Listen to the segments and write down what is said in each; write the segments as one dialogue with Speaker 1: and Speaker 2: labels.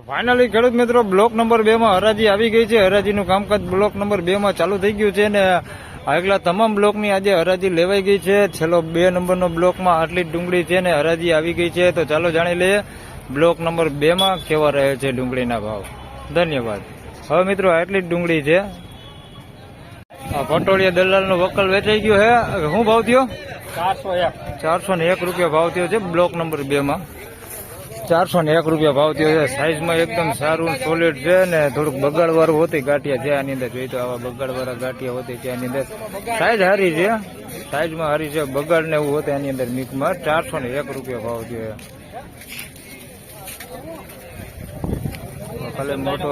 Speaker 1: Finally ખેડૂત મિત્રો block number 2 માં હરાજી આવી ગઈ છે. હરાજીનું કામકાજ બ્લોક નંબર 2 માં ચાલુ થઈ ગયું છે ને આગલા તમામ બ્લોકની આજે હરાજી લેવાઈ ગઈ છે. છેલ્લો 2 નંબરનો બ્લોકમાં આટલી જ ડુંગળી છે ને હરાજી આવી ગઈ છે. તો ચાલો જાણી લઈએ બ્લોક નંબર 2 માં કેવા રહે છે ડુંગળીના ભાવ. ધન્યવાદ. હવે મિત્રો આટલી જ ડુંગળી છે. આ પટોળિયા દલાલનો વકલ વેચાઈ ગયો હે. શું ભાવ થયો? 401 રૂપિયા ભાવ થયો છે બ્લોક નંબર 2 માં. 401 રૂપિયા ભાવ થયો છે. સાઈઝમાં એકદમ સારું સોલિડ છે ને થોડુંક બગાડવાળું હોતી ગાંઠિયા છે આની અંદર. જોઈ તો આવા બગાડવાળા ગાંઠિયા હોતી છે આની અંદર. સાઈઝ હારી છે, સાઈઝમાં હારી છે. બગાડ ને એવું હોતે આની અંદર મિક્સમાં. 401 રૂપિયા ભાવ થયો છે. ભલે મોટો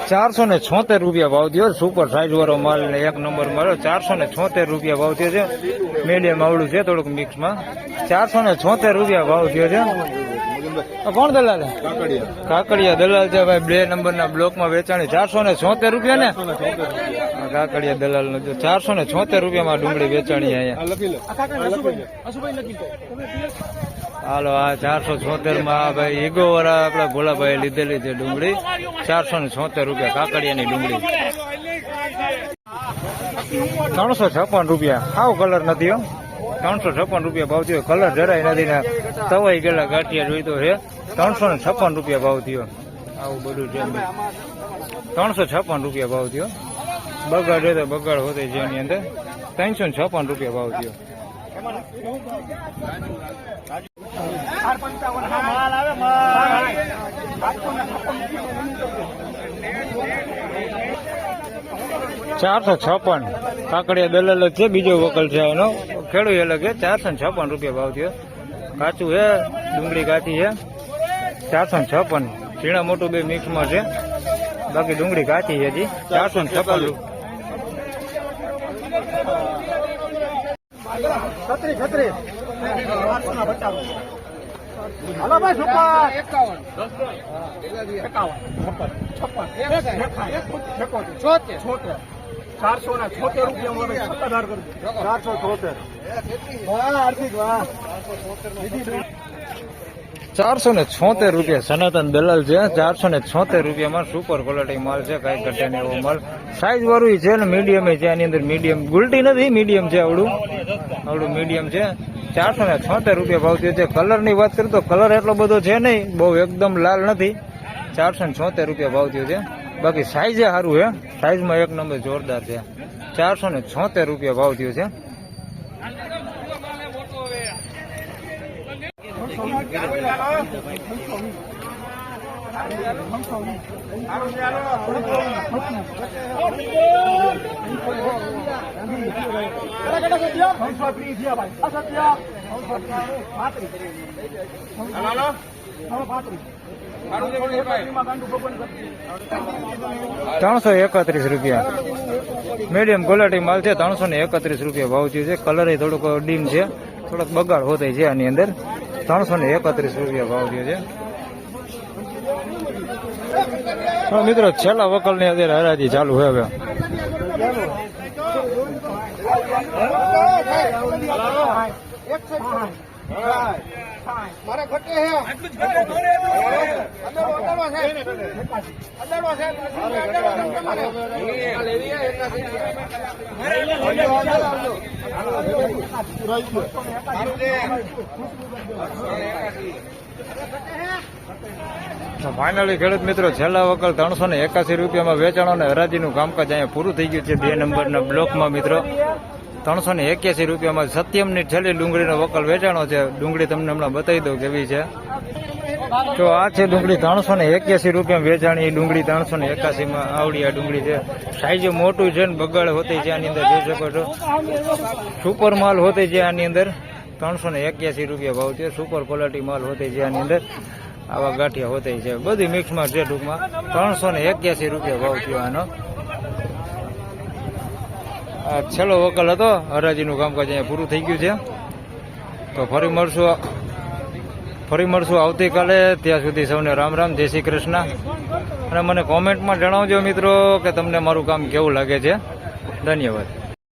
Speaker 1: 476 રૂપિયા ભાવ થયો. સુપર સાઈઝ વાળો માલ ને 1 નંબર માલ 476 રૂપિયા ભાવ થયો છે. મીડિયમ આવડું છે થોડુંક મિક્સમાં. 476 રૂપિયા ભાવ થયો છે. કોણ દલાલ? કાકડિયા દલાલ છે ભાઈ. 2 નંબરના બ્લોકમાં વેચાણી 476 રૂપિયા ને. કાકડિયા દલાલ નો 476 રૂપિયામાં ડુંગળી વેચાણી અહીંયા. હાલો આ 476 માં ભાઈ ઈગો વાળા આપડા ભોલાભાઈ લીધેલી છે ડુંગળી. 476 રૂપિયા કાકડિયાની ડુંગળી. 356 રૂપિયા. આવો કલર નથી હો. 356 રૂપિયા ભાવ થયો. કલર જરાય નથી ને તવાઈ ગયેલા ગાંઠિયા જોઈતો છે. 356 રૂપિયા ભાવ થયો. આવું બધું છે. 356 રૂપિયા ભાવ થયો. બગાડ છે તો બગાડ હોતે છે એની અંદર. 356 રૂપિયા ભાવ થયો. 456 કાકડિયા દલાલ છે. બીજો વકલ છે એનો. ખેડૂત અલગ છે. 456 રૂપિયા ભાવ થયો. કાચું છે ડુંગળી કાચી છે. 456 ઝીણા મોટું બે મિક્સમાં છે. બાકી ડુંગળી કાચી છે હજી. 456 રૂપિયા.
Speaker 2: હલો ભાઈ સુપર
Speaker 1: 476 રૂપિયા સનાતન દલાલ છે. 476 રૂપિયામાં સુપર ક્વોલિટી માલ છે. કઈ ઘટે ને એવો માલ. સાઈઝ વાળું છે ને મીડિયમ છે. આની અંદર મીડિયમ ગુલટી નથી, મીડિયમ છે. આવડું મીડિયમ છે. 476 રૂપિયા ભાવ થયો છે. કલર ની વાત કરું તો કલર એટલો બધો છે નહીં, બહુ એકદમ લાલ નથી. 476 રૂપિયા ભાવ થયો છે. બાકી સાઈઝ સારું છે. સાઈઝમાં 1 નંબર જોરદાર છે. 476 રૂપિયા ભાવ થયો છે. ₹331 રૂપિયા મીડિયમ ક્વોલિટી માલ છે. 331 રૂપિયા ભાવ થયો છે. કલર એ થોડુંક ડીમ છે, થોડોક બગાડ હોતો છે આની અંદર. 331 રૂપિયા ભાવ થયો છે. મિત્રો છેલ્લા વકલ ની અત્યારે હરાજી ચાલુ છે. હવે
Speaker 2: મારે ઘટે હે
Speaker 1: ફાઇનલી ખેડૂત મિત્રો છેલ્લા વકલ 381 રૂપિયામાં વેચાણો અને હરાજીનું કામકાજ અહીંયા પૂરું થઈ ગયું છે 2 નંબરના બ્લોકમાં. મિત્રો 381 રૂપિયામાં સત્યમની છેલ્લી ડુંગળીનો વકલ વેચાણો છે. ડુંગળી તમને હમણાં બતાવી દઉં કેવી છે. તો આ છે ડુંગળી 381 રૂપિયા વેચાણી. ડુંગળી 381 માં આવડી આ ડુંગળી છે. સાઈઝ મોટું છે ને બગાડ હોતી છે આની અંદર. જોઈ શકો છો સુપર માલ હોતી છે આની અંદર. 381 રૂપિયા ભાવ છે. સુપર ક્વોલિટી માલ હોતી છે આની અંદર. આવા ગાંઠિયા હોતે છે. બધી મિક્સમાં છે ટૂંકમાં. 381 રૂપિયા ભાવ થયો આનો. આ છેલ્લો વકલ હતો. હરાજીનું કામકાજ અહીંયા પૂરું થઈ ગયું છે. તો ફરી મળશું આવતીકાલે. ત્યાં સુધી સૌને રામ રામ, જય શ્રી કૃષ્ણ. અને મને કોમેન્ટમાં જણાવજો મિત્રો કે તમને મારું કામ કેવું લાગે છે. ધન્યવાદ.